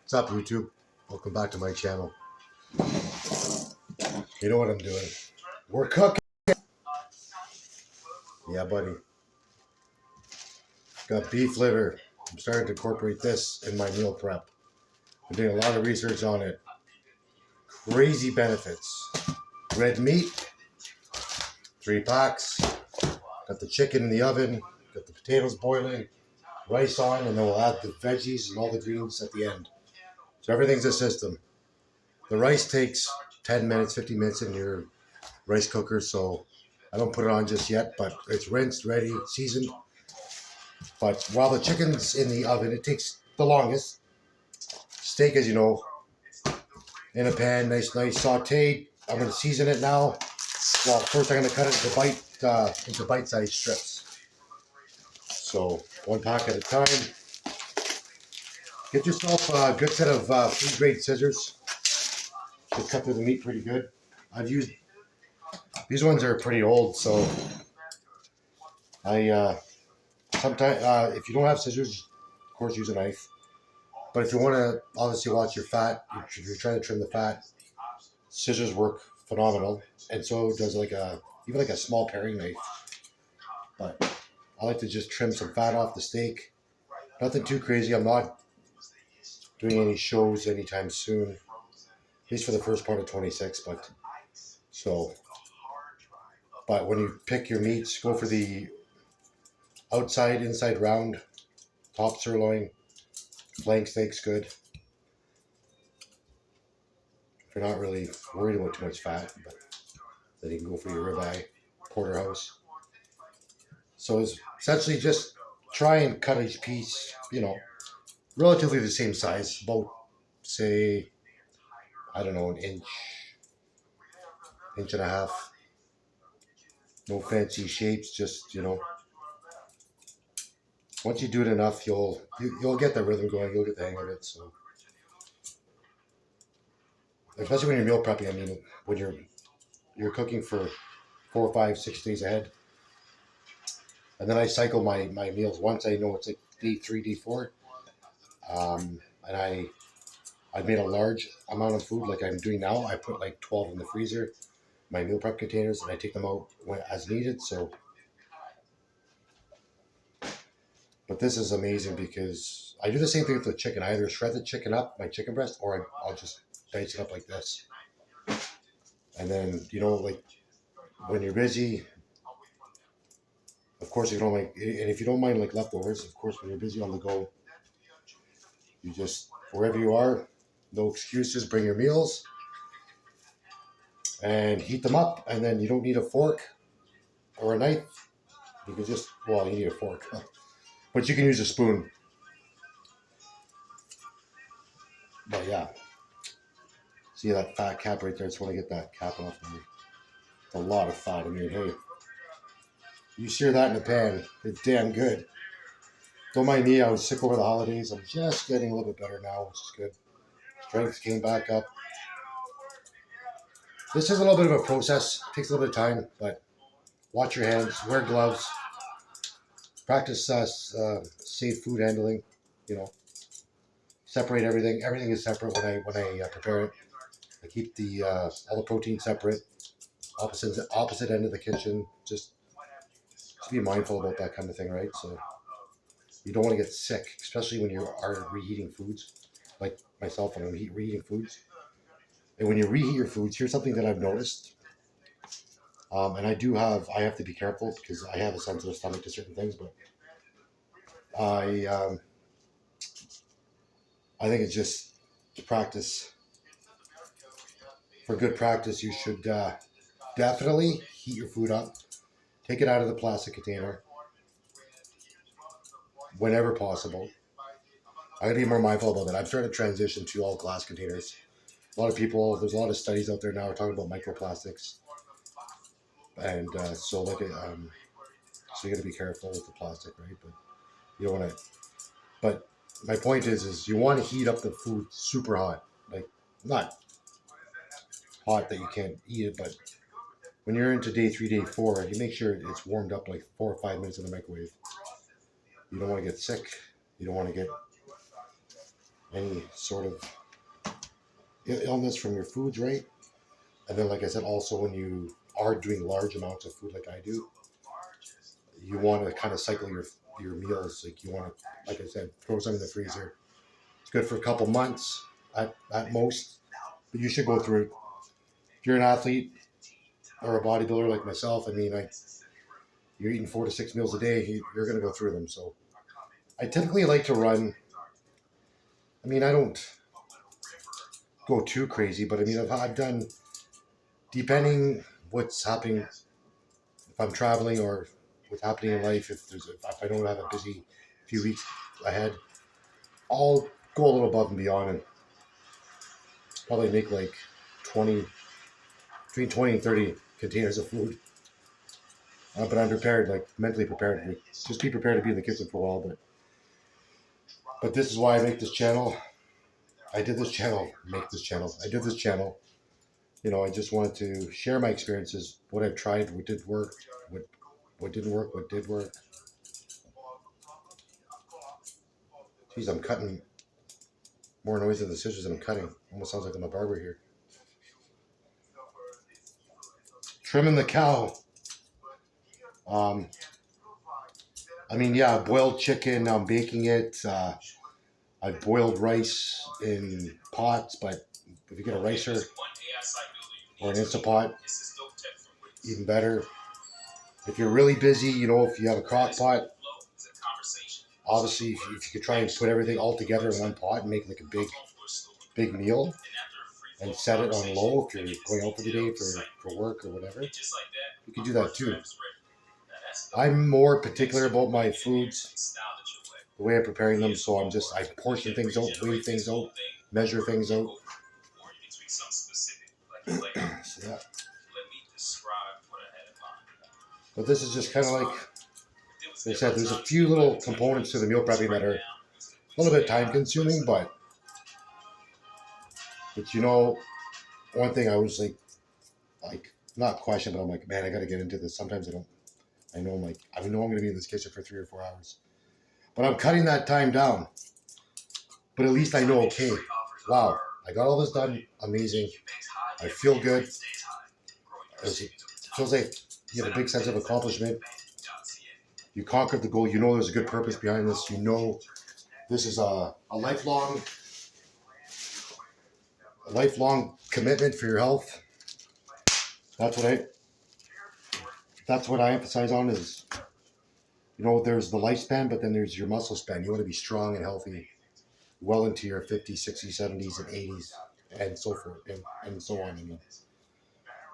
What's up, YouTube? Welcome back to my channel. You know what I'm doing? We're cooking. Yeah, buddy. Got beef liver. I'm starting to incorporate this in my meal prep. I'm doing a lot of research on it. Crazy benefits. Red meat, 3 packs. Got the chicken in the oven. Got the potatoes boiling. Rice on, and then we'll add the veggies and all the greens at the end. So everything's a system. The rice takes 10 minutes, 15 minutes in your rice cooker, so I don't put it on just yet, but it's rinsed, ready, seasoned. But while the chicken's in the oven, it takes the longest. Steak, as you know, in a pan, nice sauteed. I'm going to season it now. Well, first I'm going to cut it into bite-sized strips. So 1 pack at a time. Get yourself a good set of food-grade scissors. Should cut through the meat pretty good. I've used these ones are pretty old, so I sometimes if you don't have scissors, of course use a knife. But if you want to obviously watch your fat, if you're trying to trim the fat, scissors work phenomenal, and so does even a small paring knife. But I like to just trim some fat off the steak. Nothing too crazy. I'm not doing any shows anytime soon, at least for the first part of 26. But when you pick your meats, go for the outside, inside round, top sirloin, flank steak's good. If you're not really worried about too much fat, but then you can go for your ribeye, porterhouse. So it's essentially just try and cut each piece, relatively the same size, about, say, I don't know, an inch and a half. No fancy shapes, just, once you do it enough, you'll get the rhythm going, you'll get the hang of it. So, especially when you're meal prepping, I mean, when you're cooking for 4, 5, 6 days ahead. And then I cycle my meals. Once I know it's like D3, D4. And I've made a large amount of food like I'm doing now. I put like 12 in the freezer, my meal prep containers, and I take them out as needed. So, but this is amazing because I do the same thing with the chicken. I either shred the chicken up, my chicken breast, or I'll just dice it up like this. And then, like when you're busy, of course, if you don't mind like leftovers, of course, when you're busy on the go, you just, wherever you are, no excuses, bring your meals and heat them up. And then you don't need a fork or a knife. You can just, you need a fork, but you can use a spoon. But yeah, see that fat cap right there? I just want to get that cap off me. It's a lot of fat. I mean, hey, you sear that in a pan, it's damn good. Don't mind me, I was sick over the holidays. I'm just getting a little bit better now, which is good. Strength came back up. This is a little bit of a process. It takes a little bit of time, but watch your hands, wear gloves, practice safe food handling. Separate everything. Everything is separate when I prepare it. I keep the all the protein separate. Opposite end of the kitchen. Just be mindful about that kind of thing, right? So you don't want to get sick, especially when you are reheating foods, like myself when I'm reheating foods. And when you reheat your foods, here's something that I've noticed. And I have to be careful because I have a sensitive stomach to certain things, but I think it's just practice. For good practice, you should definitely heat your food up. Take it out of the plastic container whenever possible. I gotta be more mindful about that. I'm starting to transition to all glass containers. There's a lot of studies out there now talking about microplastics, and so you gotta be careful with the plastic, right? But you don't want to. But my point is you want to heat up the food super hot, like not hot that you can't eat it, but when you're into day 3, day 4, you make sure it's warmed up like 4 or 5 minutes in the microwave. You don't want to get sick. You don't want to get any sort of illness from your foods, right? And then, like I said, also when you are doing large amounts of food like I do, you want to kind of cycle your meals. Like you want to, like I said, throw some in the freezer. It's good for a couple months at most, but you should go through it. If you're an athlete or a bodybuilder like myself, I mean, you're eating 4 to 6 meals a day. You're going to go through them. So I typically like to run. I mean, I don't go too crazy, but I mean, I've done, depending what's happening, if I'm traveling or what's happening in life, if I don't have a busy few weeks ahead, I'll go a little above and beyond and probably make like 20, between 20 and 30 containers of food. But I'm prepared, like mentally prepared. Like, just be prepared to be in the kitchen for a while. But this is why I make this channel. I did this channel. I did this channel. I just wanted to share my experiences, what I've tried, what did work, what didn't work, what did work. Geez, I'm cutting more noise than the scissors I'm cutting. Almost sounds like I'm a barber here. Trimming the cow. I mean, yeah, boiled chicken. I'm baking it. I've boiled rice in pots, but if you get a ricer or an Instapot, even better. If you're really busy, if you have a crock pot, obviously if you could try and put everything all together in one pot and make like a big meal and set it on low if you're going out for the day for work or whatever, you can do that too. I'm more particular about my foods, the way I'm preparing them, so I portion things out, weigh things out, measure things out. So, yeah. But this is just kind of like I said, there's a few little components to the meal prepping that are a little bit time consuming, but one thing I was like not question, but I'm like, man, I got to get into this. Sometimes I know I'm going to be in this kitchen for 3 or 4 hours, but I'm cutting that time down. But at least I know, okay, wow, I got all this done. Amazing. I feel good. It feels like you have a big sense of accomplishment. You conquered the goal. There's a good purpose behind this. This is a lifelong commitment for your health. That's what I emphasize on is, there's the lifespan, but then there's your muscle span. You want to be strong and healthy well into your 50s, 60s, 70s, and 80s, and so forth, and so on. I mean,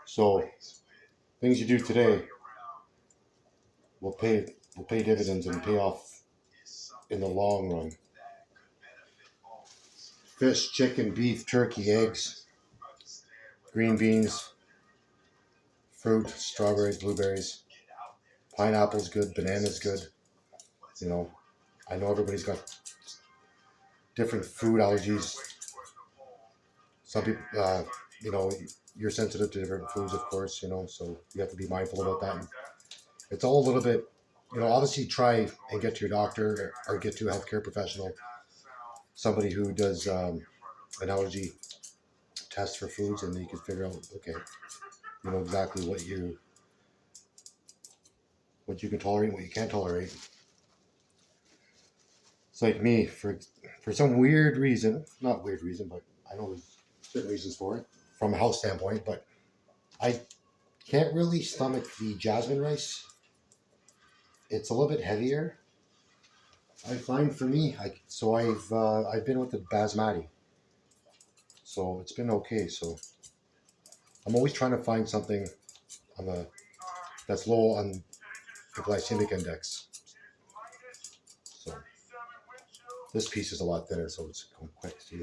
so things you do today will pay dividends and pay off in the long run. Fish, chicken, beef, turkey, eggs, green beans, fruit, strawberries, blueberries, pineapple's good, banana's good. I know everybody's got different food allergies. Some people, you're sensitive to different foods, of course, so you have to be mindful about that. And it's all a little bit, obviously try and get to your doctor or get to a healthcare professional, somebody who does an allergy test for foods, and then you can figure out, okay, exactly what you can tolerate and what you can't tolerate. It's like me, for some weird reason, not weird reason, but I know there's certain reasons for it from a health standpoint, but I can't really stomach the jasmine rice. It's a little bit heavier, I find, for me. I've been with the basmati, so it's been okay. So I'm always trying to find something that's low on the glycemic index. So this piece is a lot thinner, so it's going quick. So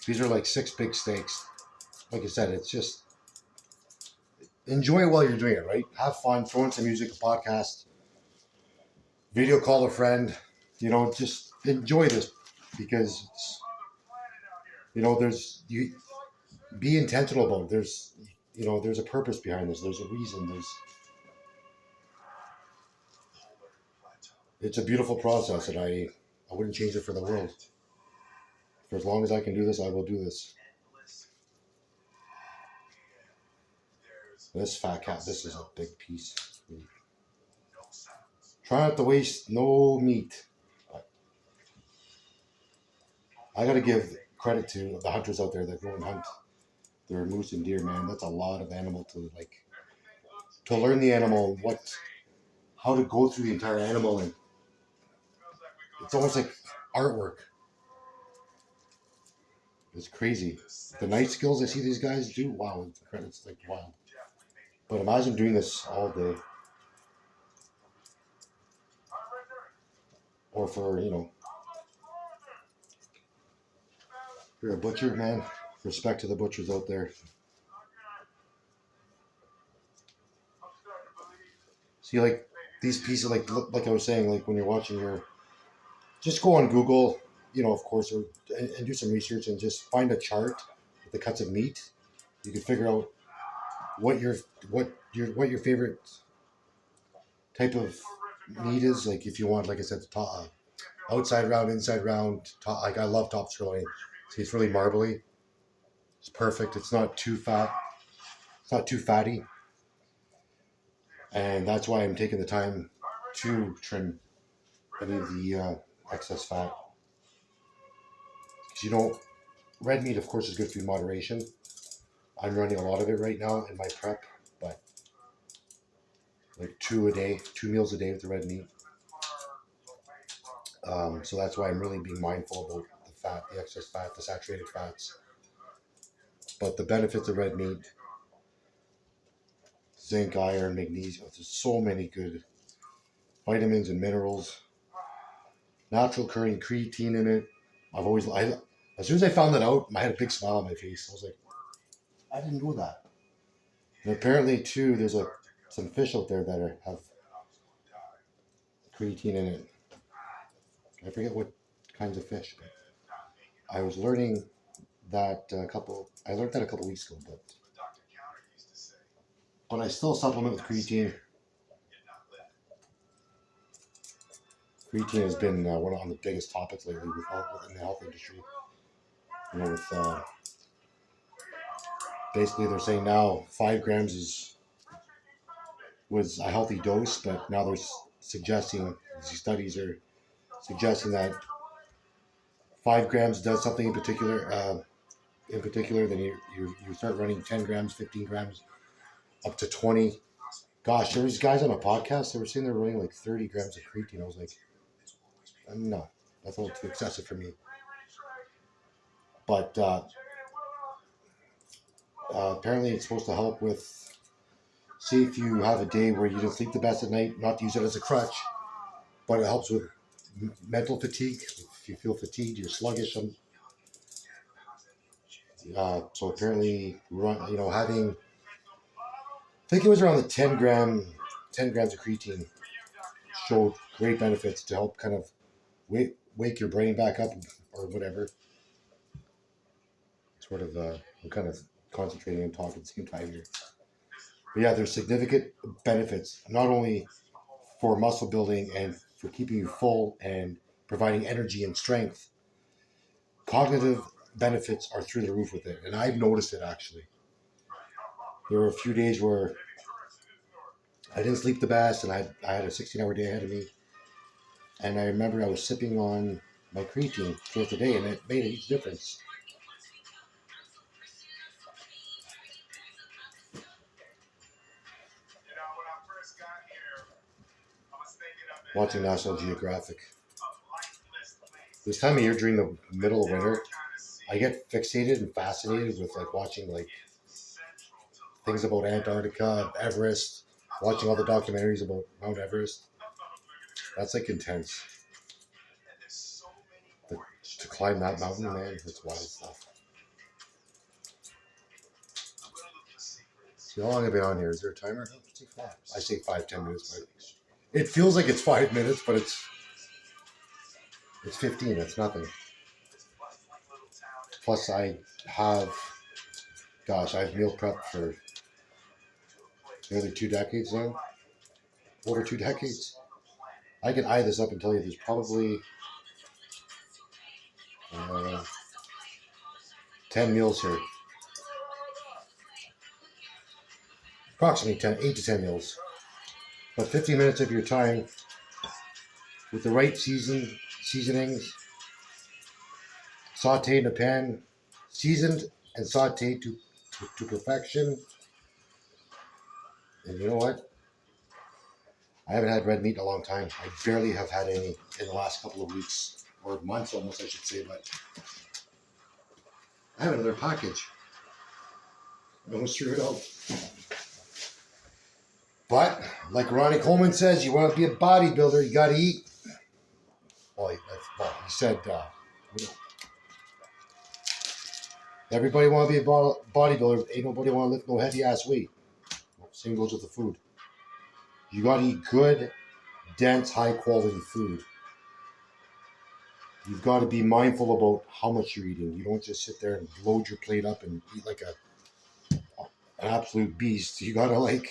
these are like 6 big steaks. Like I said, it's just enjoy it while you're doing it, right? Have fun, throw in some music, a podcast, video call a friend, just enjoy this, because be intentional about it. There's a purpose behind this. There's a reason. It's a beautiful process, and I wouldn't change it for the world. For as long as I can do this, I will do this. This fat cat, this is a big piece. Try not to waste no meat. I gotta give credit to the hunters out there that go and hunt their moose and deer, man. That's a lot of animal to learn the animal, how to go through the entire animal, and it's almost like artwork. It's crazy. The night skills I see these guys do, wow, it's like wild. But imagine doing this all day. Or for, you're a butcher, man. Respect to the butchers out there. See, like, these pieces, like I was saying, like when you're watching just go on Google, of course, and do some research and just find a chart with the cuts of meat. You can figure out what your favorite type of meat is. Like if you want, like I said, outside round, inside round. Like I love top sirloin. See, it's really marbly. It's perfect. It's not too fat. It's not too fatty. And that's why I'm taking the time to trim any of the excess fat. Because red meat, of course, is good for you in moderation. I'm running a lot of it right now in my prep, but like 2 meals a day with the red meat. So that's why I'm really being mindful about the fat, the excess fat, the saturated fats. But the benefits of red meat, zinc, iron, magnesium, there's so many good vitamins and minerals. Natural occurring creatine in it. As soon as I found that out, I had a big smile on my face. I was like, I didn't know that. And apparently, too, there's some fish out there that have creatine in it. I forget what kinds of fish, but I was learning that a couple weeks ago, but I still supplement with creatine. Creatine has been one of the biggest topics lately within the health industry. Basically they're saying now 5 grams was a healthy dose, but now these studies are suggesting that 5 grams does something in particular. Then you start running 10 grams, 15 grams, up to 20. Gosh, there was guys on a podcast that were saying they're running like 30 grams of creatine. I was like, no, that's a little too excessive for me. But apparently it's supposed to help with, see if you have a day where you didn't sleep the best at night, not to use it as a crutch, but it helps with mental fatigue. If you feel fatigued, you're sluggish. So apparently, having, I think it was around the 10 grams of creatine showed great benefits to help kind of wake your brain back up or whatever. Sort of, I'm kind of concentrating and talking at the same time here. But yeah, there's significant benefits, not only for muscle building and for keeping you full and providing energy and strength. Cognitive benefits are through the roof with it, and I've noticed it actually. There were a few days where I didn't sleep the best, and I had a 16-hour day ahead of me, and I remember I was sipping on my creatine throughout the day, and it made a huge difference. Watching National Geographic. This time of year during the middle of winter, I get fixated and fascinated with like watching like things about Antarctica, Everest, watching all the documentaries about Mount Everest. That's like intense. To climb that mountain, man, it's wild stuff. See how long have I been on here? Is there a timer? I say 5-10 minutes, but it feels like it's 5 minutes, but it's 15. That's nothing. Plus, I've meal prepped for nearly 2 decades now. Over 2 decades. I can eye this up and tell you there's probably 10 meals here. Approximately 8 to 10 meals. But 15 minutes of your time with the right seasonings, sauteed in a pan, seasoned and sauteed to perfection. And you know what? I haven't had red meat in a long time. I barely have had any in the last couple of weeks, or months almost, I should say, but I have another package. I almost threw it out. But, like Ronnie Coleman says, you want to be a bodybuilder, you got to eat. Well, he said, everybody want to be a bodybuilder, ain't nobody want to lift no heavy ass weight. Well, same goes with the food. You got to eat good, dense, high quality food. You've got to be mindful about how much you're eating. You don't just sit there and load your plate up and eat like an absolute beast. You got to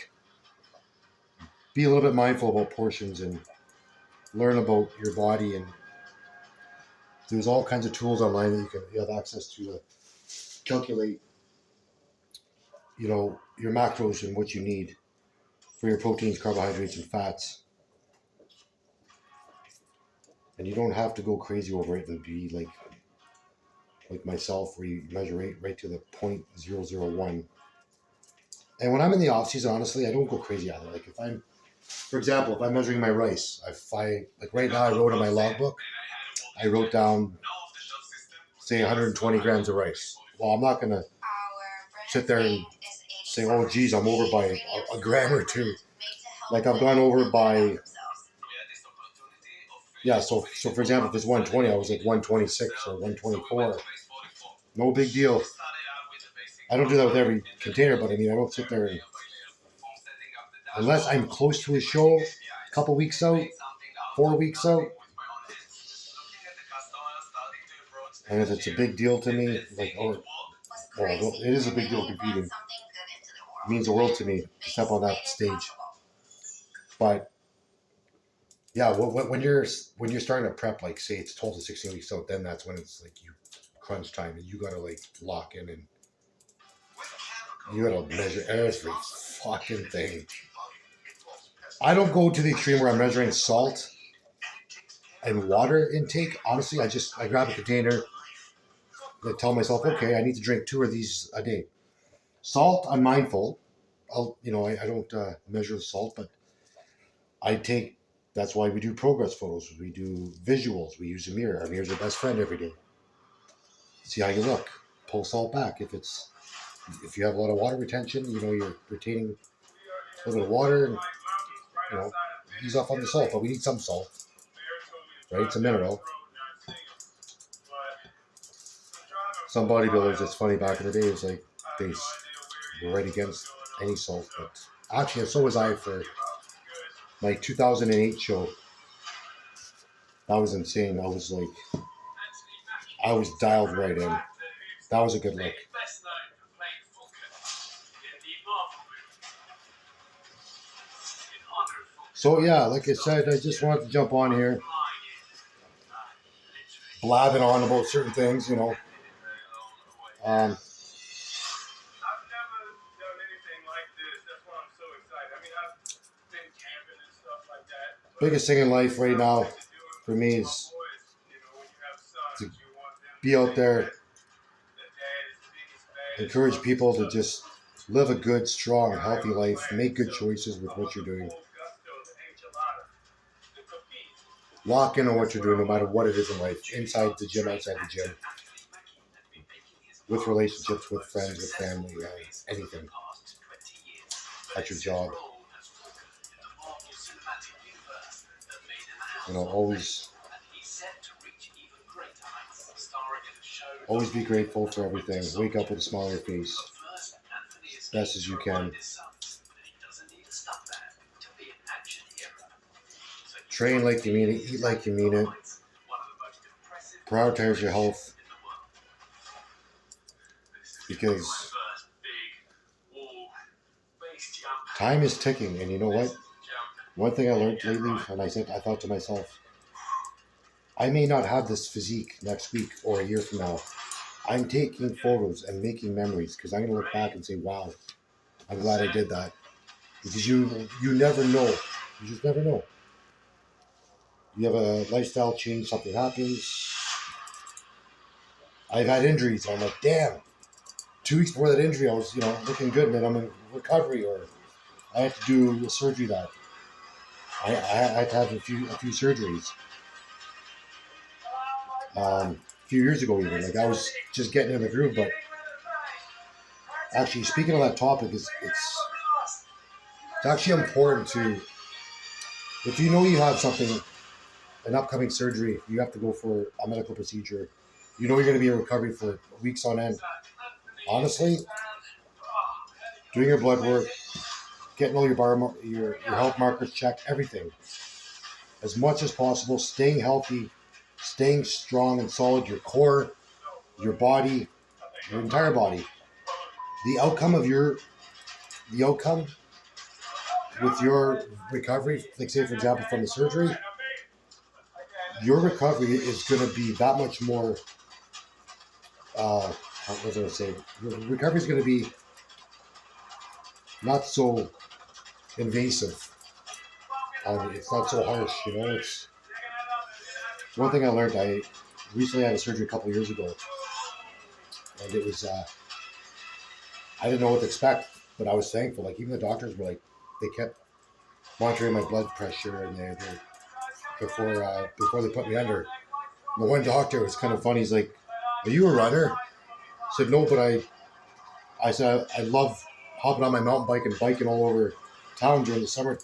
be a little bit mindful about portions and learn about your body. And there's all kinds of tools online that you have access to calculate, your macros and what you need for your proteins, carbohydrates, and fats. And you don't have to go crazy over it and be like myself, where you measure right to the 0.001. And when I'm in the off season, honestly, I don't go crazy either. Like for example, if I'm measuring my rice, like right now, I wrote in my logbook, I wrote down, say, 120 grams of rice. Well, I'm not gonna sit there and say, oh, geez, I'm over by a gram or two. Like I've gone over by, yeah. So for example, if it's 120, I was like 126 or 124. No big deal. I don't do that with every container, but I mean, I don't sit there and, unless I'm close to a show, a couple weeks out, 4 weeks out, and if it's a big deal to me, it is a big deal competing. It means the world to me to step on that stage. But yeah, when you're starting to prep, like say it's 12 to 16 weeks out, then that's when it's like you crunch time and you gotta like lock in and you gotta measure every fucking thing. I don't go to the extreme where I'm measuring salt and water intake. Honestly, I grab a container. I tell myself, okay, I need to drink 2 of these a day. Salt, I'm mindful. I don't measure the salt, but that's why we do progress photos. We do visuals. We use a mirror. Our mirror's our best friend every day. See how you look. Pull salt back. If you have a lot of water retention, you're retaining a little bit of water, and ease off on the salt. But we need some salt, right? It's a mineral. Some bodybuilders, it's funny, back in the day, it's like they were right against any salt. But actually, so was I for my 2008 show. That was insane. I was dialed right in. That was a good look. So yeah, like I said, I just wanted to jump on here, blabbing on about certain things, biggest thing in life right now for me is to be out there, encourage people to just live a good, strong, healthy life, make good choices with what you're doing. Lock in on what you're doing, no matter what it is in life, inside the gym, outside the gym, with relationships, with friends, with family, anything, at your job. Always be grateful for everything. Wake up with a smile on your face, best as you can. Train like you mean it. Eat like you mean it. Prioritize your health, because time is ticking. And you know what? One thing I learned lately, and I thought to myself, I may not have this physique next week or a year from now, I'm taking photos and making memories because I'm gonna look back and say, "Wow, I'm glad I did that." Because you never know. You just never know. You have a lifestyle change, something happens. I've had injuries. I'm like, damn. 2 weeks before that injury, I was looking good, and then I'm in recovery, or I had to do a surgery that I had to have a few surgeries. A few years ago, even like I was just getting in the groove. But actually, speaking of that topic, it's actually important to, if you know you have something, an upcoming surgery, you have to go for a medical procedure. You know you're going to be in recovery for weeks on end. Honestly, doing your blood work, getting all your health markers checked, everything as much as possible, staying healthy, staying strong and solid, your core, your body, your entire body. The outcome of the outcome with your recovery, like say for example from the surgery, your recovery is going to be that much more. What was I going to say? Your recovery is going to be not so invasive. It's not so harsh. It's one thing I learned. I recently had a surgery a couple of years ago, and it was I didn't know what to expect, but I was thankful. Like even the doctors were like, they kept monitoring my blood pressure, and they before they put me under. The one doctor was kind of funny. He's like, "Are you a runner?" I said, "No, but I said I love hopping on my mountain bike and biking all over town during the summer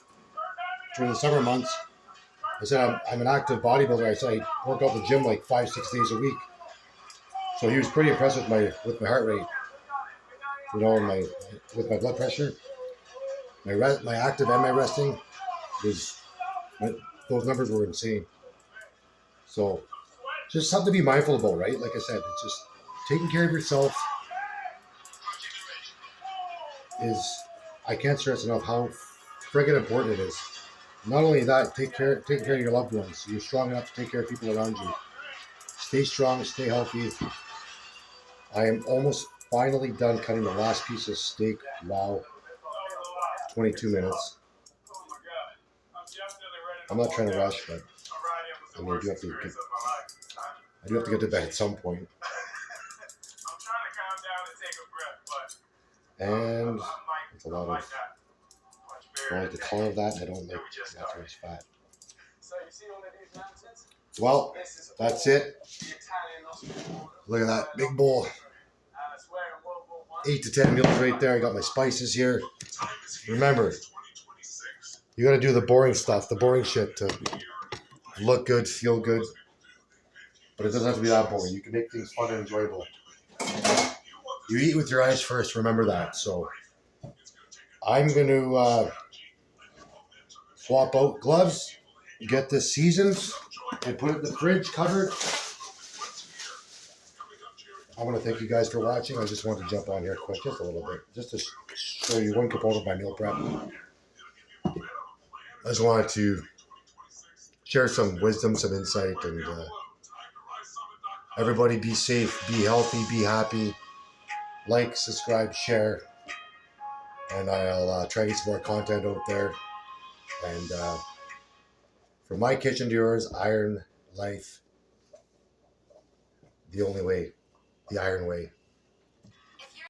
months." I said, I'm an active bodybuilder. I said I work out the gym like 5-6 days a week. So he was pretty impressed with my heart rate, and my with my blood pressure, my active and my resting was my, those numbers were insane. So just something to be mindful about, right? Like I said, it's just taking care of yourself is, I can't stress enough how friggin' important it is. Not only that, take care of your loved ones. You're strong enough to take care of people around you. Stay strong, stay healthy. I am almost finally done cutting the last piece of steak. Wow, 22 minutes. I'm not trying to rush, but I mean, I do have to get to bed at some point. And it's a lot of, I don't like the color of that. I don't like that too much fat. Well, that's it. Look at that big bowl. 8 to 10 meals right there. I got my spices here. Remember, you got to do the boring stuff, the boring shit to look good, feel good. But it doesn't have to be that boring. You can make things fun and enjoyable. You eat with your eyes first. Remember that. So I'm going to swap out gloves, get this seasoned, and put it in the fridge covered. I want to thank you guys for watching. I just wanted to jump on here quick, just a little bit, just to show you one component of my meal prep. I just wanted to share some wisdom, some insight, and everybody be safe, be healthy, be happy. Like, subscribe, share, and I'll try to get some more content out there. And from my kitchen to yours, Iron Life, the only way, the Iron Way.